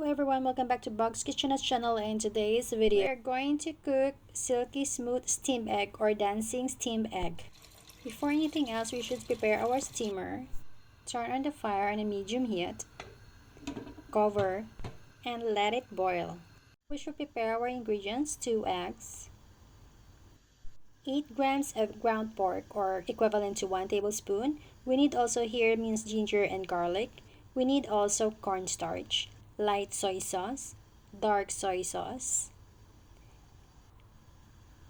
everyone, welcome back to Bug's Kitchenette channel. In today's video, we are going to cook silky smooth steamed egg or dancing steamed egg. Before anything else, we should prepare our steamer. Turn on the fire on a medium heat. Cover and let it boil. We should prepare our ingredients: 2 eggs, 8 grams of ground pork or equivalent to 1 tablespoon. We need also here minced ginger and garlic. We need also cornstarch, light soy sauce, dark soy sauce,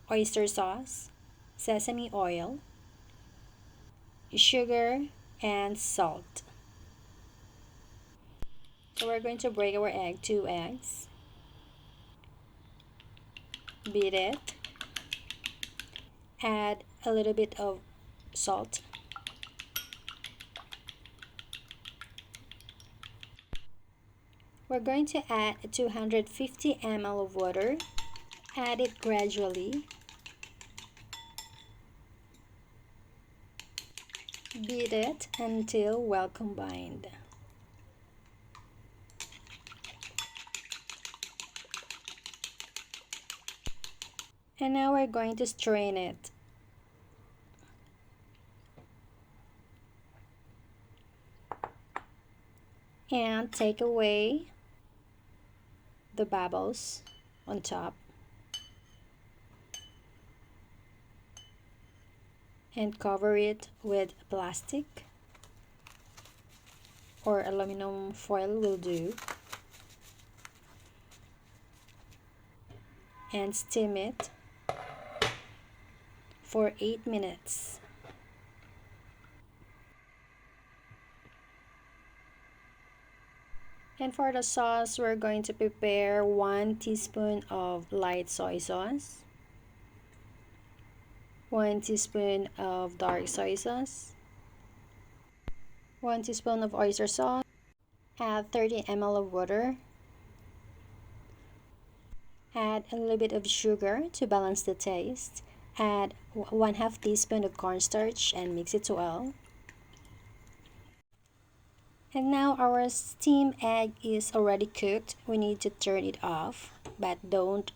oyster sauce, sesame oil, sugar, and salt. So we're going to break our egg, 2 eggs, beat it, add a little bit of salt, we're going to add 250 ml of water. Add it gradually. Beat it until well combined. And now we're going to strain it. And take away the bubbles on top. And cover it with plastic or aluminum foil will do. And steam it for 8 minutes. And for the sauce, we're going to prepare 1 teaspoon of light soy sauce, 1 teaspoon of dark soy sauce, 1 teaspoon of oyster sauce. Add 30 ml of water. Add a little bit of sugar to balance the taste. Add 1/2 teaspoon of cornstarch and mix it well. And now our steamed egg is already cooked. We need to turn it off, but don't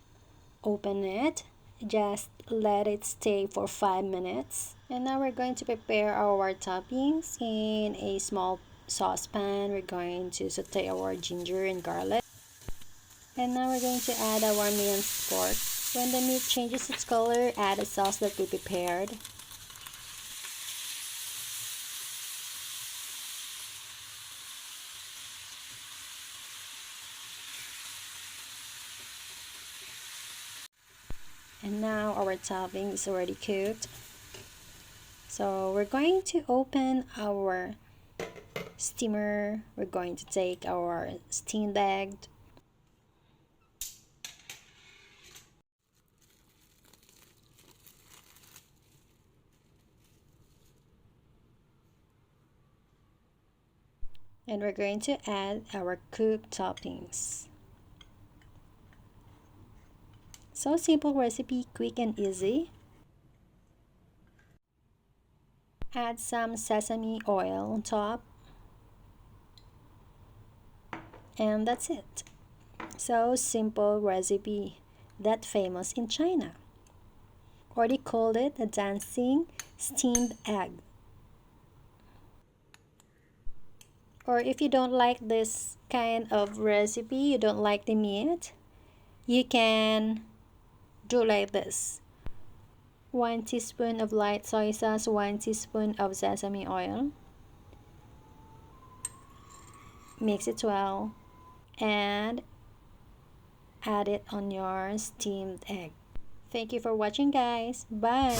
open it. Just let it stay for 5 minutes. And now we're going to prepare our toppings. In a small saucepan, we're going to saute our ginger and garlic. And now we're going to add our minced pork. When the meat changes its color, add a sauce that we prepared. And now our topping is already cooked. So we're going to open our steamer. We're going to take our steamed egg. And we're going to add our cooked toppings. So simple recipe, quick and easy. Add some sesame oil on top. And that's it. So simple recipe, that famous in China. Or they called it a dancing steamed egg. Or if you don't like this kind of recipe, you don't like the meat, you can do like this: 1 teaspoon of light soy sauce, 1 teaspoon of sesame oil. Mix it well and add it on your steamed egg. Thank you for watching, guys. Bye.